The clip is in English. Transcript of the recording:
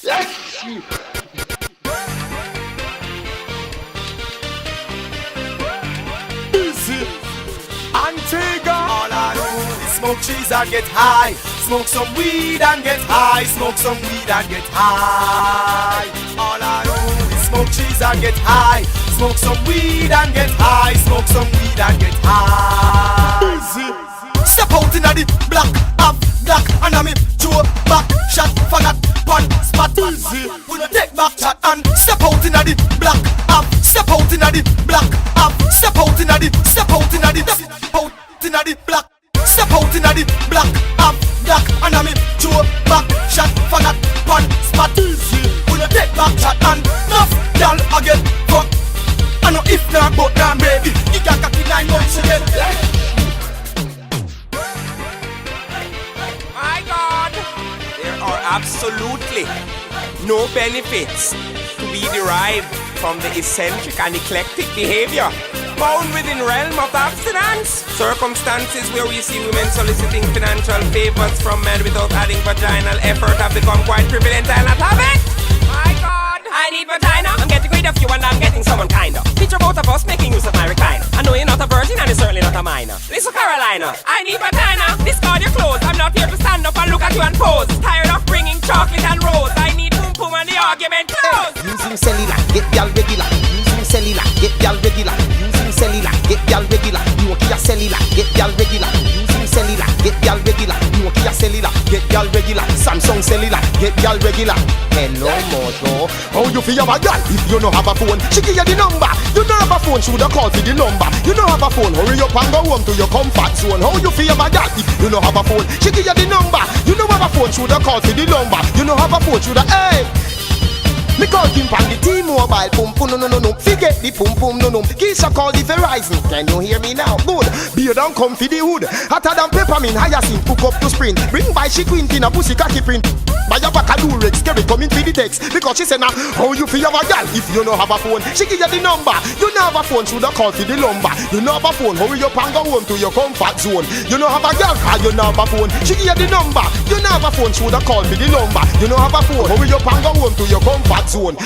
Yes, you. Easy. Antigua. All I do is smoke cheese and get high. Smoke some weed and get high. Smoke some weed and get high. All I do is smoke cheese and get high. Smoke some weed and get high. Smoke some weed and get high. Easy. Step out inna the black, have black, and I'm Joe back shot for that one spot. Easy. We no take back chat and step out inna the black, have step out inna the black, have step out inna the, step out inna the, step out inna the black, step out inna the black, have black, and I'm Joe back shot for that one spot. Easy. We no take back chat and enough y'all again fuck. I know if not but now maybe you got 9 months again. My God, there are absolutely no benefits to be derived from the eccentric and eclectic behavior found within realm of abstinence. Circumstances where we see women soliciting financial favors from men without adding vaginal effort have become quite prevalent and not have it. My God, I need vagina. I'm getting rid of you and I'm getting someone kinder. Picture both of us making use of my recliner. I know you're not a virgin and you're certainly not a minor. Listen, Carolina, I need vagina. Discard your clothes. I'm not here to stand up and look at you and pose. Tired of bringing chocolate and rose. I need boom boom and the argument closed. Using cellular, get y'all regular. Using cellular, get y'all regular. Using cellular, get y'all regular. You want your cellular, get y'all regular. Using cellular, get y'all regular. You want your cellular, get y'all regular. Samsung cellular, get y'all regular. Hello, moto. How you feel about y'all? If you don't have a phone, she give you the number. You don't have a phone, she woulda call for the number. You don't have a phone, hurry up and go home to your comfort zone. How you feel about y'all? If you don't have a phone, she give you the number. You don't have a phone, she woulda call for the number. You don't have a phone, she woulda hey. Me call him on the T-Mobile, pum pum no no no no. Forget the pum pum no no. Keisha call the Verizon. Can you hear me now? Good. Beer down come for the hood. Hotter than peppermint, hyacinth, hook up to sprint. Bring by she queen in a pussy cocky print. Buy a pack of Durex, scary coming for the text. Because she said now, how you feel about y'all? If you don't have a phone, she give you the number. You don't have a phone, shoulda call for the lumber. You don't have a phone, hurry up and go home to your comfort zone. You don't have a girl, call you don't have a phone. She give you the number. You don't have a phone, shoulda call for the lumber. You don't have a phone, hurry up and go home to your comfort zone.